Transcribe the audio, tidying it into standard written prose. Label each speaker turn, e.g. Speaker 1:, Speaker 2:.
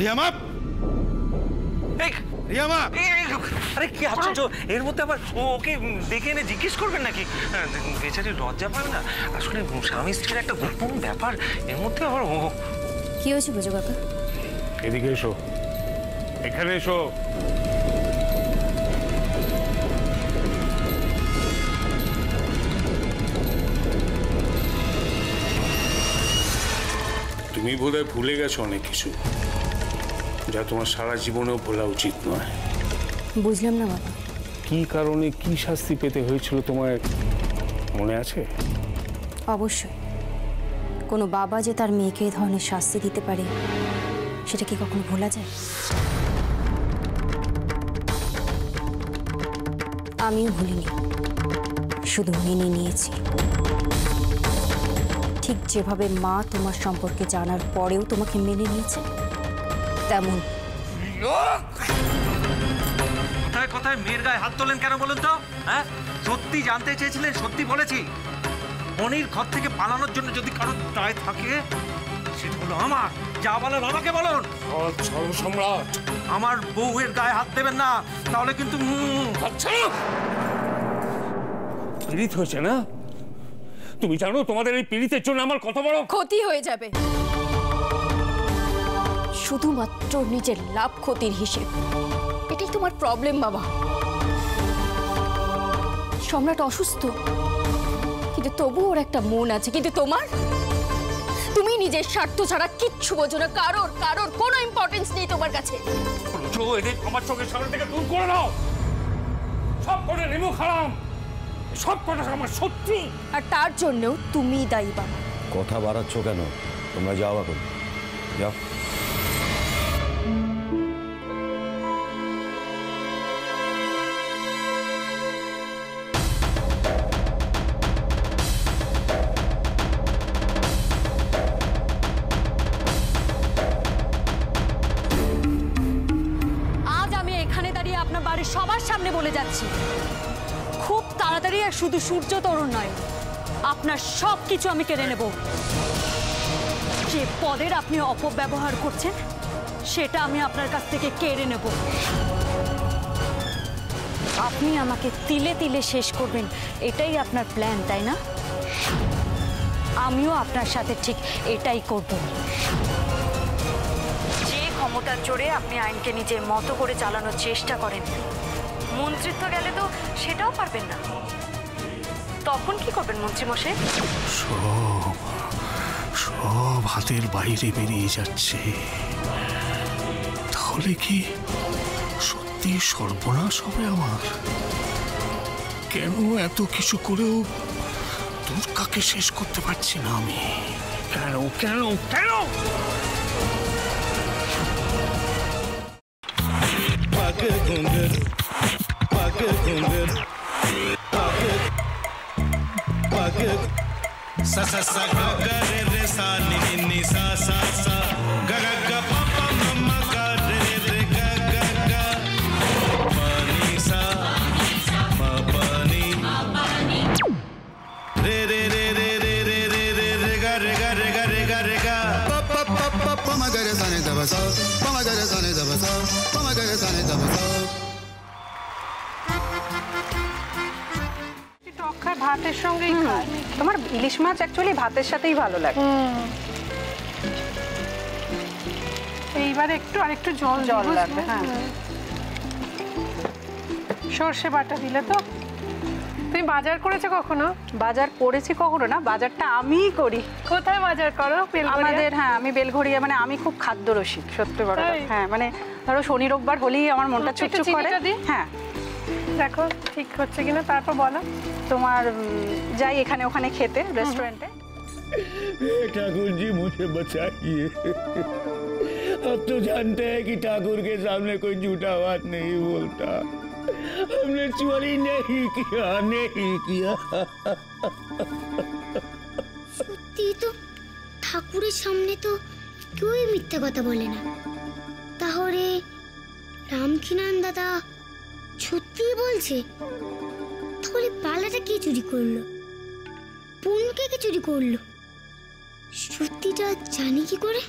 Speaker 1: রিয়া মা, রিয়া মা,
Speaker 2: আরে কি আশ্চর্য, এর মধ্যে আবার ওকে দেখে এনে জিজ্ঞেস করবেন নাকি? বেচারি লজ্জা পাবে না? আসলে স্বামী স্ত্রীর একটা গোপন ব্যাপার, এর মধ্যে আবার ও।
Speaker 3: কি হয়েছে বুঝো কাকা?
Speaker 1: এদিকে এসো, এখানে এসো। তুমি বোধহয় ভুলে গেছো অনেক কিছু, যা তোমার সারা জীবনেও ভোলা উচিত নয়।
Speaker 3: বুঝলাম না বাবা।
Speaker 1: কি কারণে কি শাস্তি পেতে হয়েছিল তোমার মনে আছে?
Speaker 3: অবশ্যই। কোনো বাবা যে তার মেয়েকে এই ধরনের শাস্তি দিতে পারে সেটা কি কখনো ভোলা যায়? আমিও ভুলিনি, শুধু মেনে নিয়েছি। ঠিক যেভাবে মা তোমার সম্পর্কে জানার পরেও তোমাকে মেনে নিয়েছে, তেমন।
Speaker 2: কথায় কথায় মেয়ের গায়ে হাত তোলেন কেন বলুন তো? হ্যাঁ, সত্যি জানতে চেয়েছিলেন, সত্যি বলেছি। মনির ঘর থেকে পালানোর জন্য যদি কারোর দায় থাকে সেটা হলো আমার। যা বলেন আমাকে বলুন।
Speaker 1: সম্রাট,
Speaker 2: আমার বউয়ের গায়ে হাত দেবেন না, তাহলে কিন্তু।
Speaker 1: আচ্ছা, পীড়িত হয়েছে না? তুমি জানো তোমাদের এই পীড়িতের জন্য আমার কত বড়
Speaker 3: ক্ষতি হয়ে যাবে। শুধুমাত্র নিজের লাভ ক্ষতির হিসেব, এটাই তোমার প্রবলেম বাবা। সম্রাট অসুস্থ, কিন্তু তবু ওর একটা মন আছে। কিন্তু তোমার, তুমি নিজের স্বার্থ ছাড়া কিচ্ছু বোঝো না। কারোর কারোর কোনো ইম্পর্টেন্স নেই তোমার কাছে।
Speaker 1: আমার চোখের সামনে থেকে দূর করে দাও। সব করে রিমুখ হারাম, সব কটা আমার শত্রু।
Speaker 3: আর তার জন্যও তুমিই দায়ী বাবা।
Speaker 4: কথা বাড়াচ্ছ কেন? তোমরা যাও এখন, যাও।
Speaker 5: সবার সামনে বলে যাচ্ছি, খুব তাড়াতাড়ি, আর শুধু সূর্য তরুণ নয়, আপনার সব কিছু আমি কেড়ে নেব। যে পদের আপনি অপব্যবহার করছেন সেটা আমি আপনার কাছ থেকে কেড়ে নেব। আপনি আমাকে তিলে তিলে শেষ করবেন, এটাই আপনার প্ল্যান, তাই না? আমিও আপনার সাথে ঠিক এটাই করব। যে ক্ষমতার জোরে আপনি আইনকে নিজের মতো করে চালানোর চেষ্টা করেন, মন্ত্রিত্ব গেলে তো সেটাও পারবেন না। তখন কি করবেন মন্ত্রীমশাই?
Speaker 1: সব হাতের বাইরে বেরিয়ে যাচ্ছে। তাহলে কি সত্যি সর্বনাশ হবে আমার? কেন এত কিছু করেও দুর্গাকে শেষ করতে পারছি না আমি? কেন কেন কেন?
Speaker 6: sa sa sa ga ga re re sa ni ni ni sa sa sa ga ga ga pa pa ma ma ga re re ga ga ga pa ni sa ma pa ni re re re re re re re re re ga re ga re ga re ga re ga pa pa pa pa pa ma ga re sa ni da ba sa pa ma ga re sa ni da ba sa pa ma ga re sa ni da ba sa।
Speaker 7: ভাতের সঙ্গেই খায়। তোমার ইলিশ মাছ actually ভাতের সাথেই ভালো লাগে। এইবার একটু আরেকটু জল জল লাগবে। হ্যাঁ, সর্ষে বাটা দিলে তো। তুমি বাজার করেছো কখনো? বাজার করেছি কখনো না, বাজারটা আমিই করি। কোথায় বাজার করো? আমাদের, হ্যাঁ, আমি বেলঘড়িয়া, মানে আমি খুব খাদ্য রসিক, সত্যি বড়। হ্যাঁ, মানে ধরো শনি রোববার হলেই আমার মনটা চুপচুপ করে। হ্যাঁ, দেখো ঠিক হচ্ছে কিনা, তারপর বলো। তোমার যাই এখানে ওখানে খেতে रेस्टोरेंट है।
Speaker 8: ठाकुर जी मुझे बचाइए, अब तो जानते हैं कि ठाकुर के सामने कोई झूठा बात नहीं बोलता। हमने चोरी नहीं किया, नहीं किया।
Speaker 9: সত্যি তো ঠাকুরের সামনে তো কেউই মিথ্যা কথা বলে না। তাহলে রামকিনান দাদা সত্যিই বলছে? তাহলে পালাটা কে চুরি করলো? পুনকে কে চুরি করলো? সত্যিটা জানি কি করে?